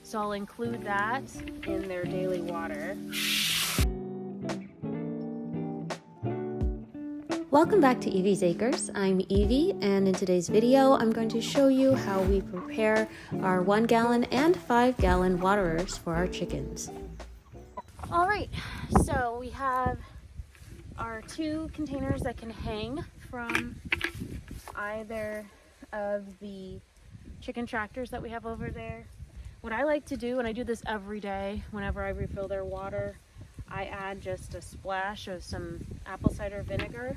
So I'll include that in their daily water. Welcome back to Evie's Acres. I'm Evie, and in today's video, I'm going to show you how we prepare our 1 gallon and 5 gallon waterers for our chickens. All right, so we have our 2 containers that can hang from either of the chicken tractors that we have over there. What I like to do, and I do this every day whenever I refill their water, I add just a splash of some apple cider vinegar.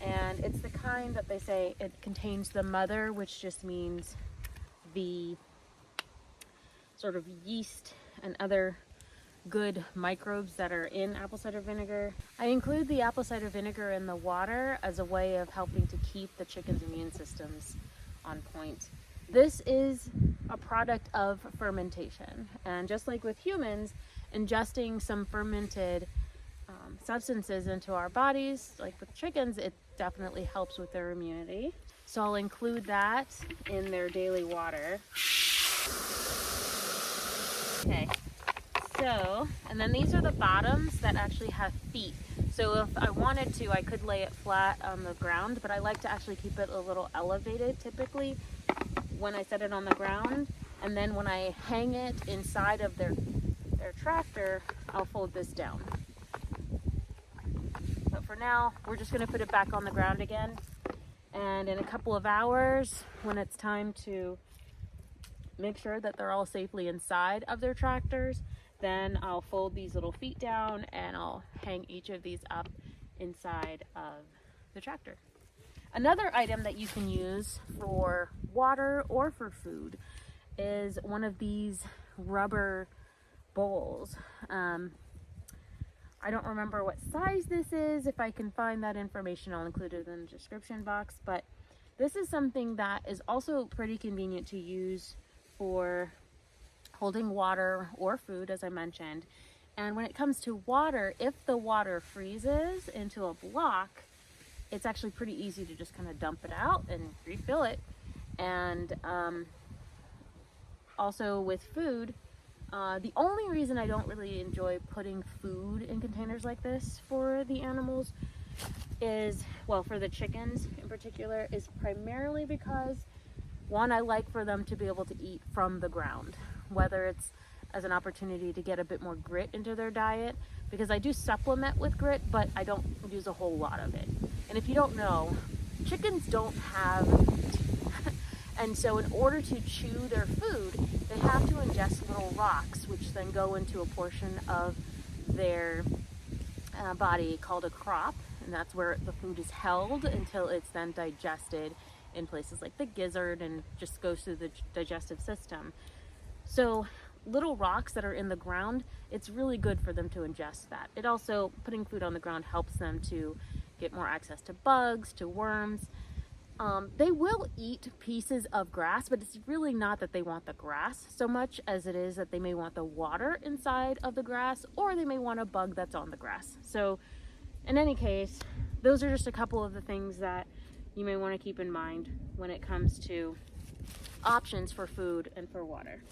And it's the kind that they say it contains the mother, which just means the sort of yeast and other good microbes that are in apple cider vinegar. I include the apple cider vinegar in the water as a way of helping to keep the chicken's immune systems on point. This is a product of fermentation, and just like with humans, ingesting some fermented substances into our bodies, like with chickens, it definitely helps with their immunity. So I'll include that in their daily water. Okay, so, and then these are the bottoms that actually have feet. So if I wanted to, I could lay it flat on the ground, but I like to actually keep it a little elevated typically when I set it on the ground. And then when I hang it inside of their tractor, I'll fold this down. But for now, we're just going to put it back on the ground again. And in a couple of hours, when it's time to make sure that they're all safely inside of their tractors, then I'll fold these little feet down and I'll hang each of these up inside of the tractor. Another item that you can use for water or for food is one of these rubber bowls. I don't remember what size this is. If I can find that information, I'll include it in the description box. But this is something that is also pretty convenient to use for holding water or food, as I mentioned. And when it comes to water, if the water freezes into a block, it's actually pretty easy to just kind of dump it out and refill it. And also with food, the only reason I don't really enjoy putting food in containers like this for the animals is, well, for the chickens in particular, is primarily because, one, I like for them to be able to eat from the ground, whether it's as an opportunity to get a bit more grit into their diet, because I do supplement with grit, but I don't use a whole lot of it. And if you don't know, chickens don't have teeth. And so in order to chew their food, they have to ingest little rocks, which then go into a portion of their body called a crop. And that's where the food is held until it's then digested in places like the gizzard and just goes through the digestive system. So little rocks that are in the ground, it's really good for them to ingest that. It also, putting food on the ground helps them to get more access to bugs, to worms. They will eat pieces of grass, but it's really not that they want the grass so much as it is that they may want the water inside of the grass, or they may want a bug that's on the grass. So in any case, those are just a couple of the things that you may want to keep in mind when it comes to options for food and for water.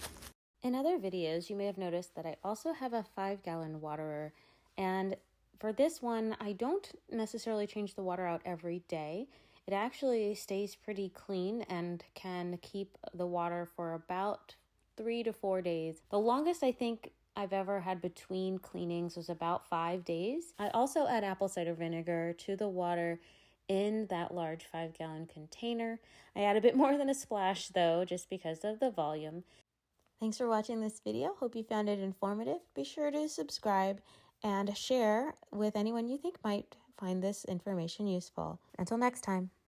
In other videos, you may have noticed that I also have a 5 gallon waterer, and for this one, I don't necessarily change the water out every day. It actually stays pretty clean and can keep the water for about 3 to 4 days. The longest I think I've ever had between cleanings was about 5 days. I also add apple cider vinegar to the water in that large 5 gallon container. I add a bit more than a splash though, just because of the volume. Thanks for watching this video. Hope you found it informative. Be sure to subscribe and share with anyone you think might find this information useful. Until next time.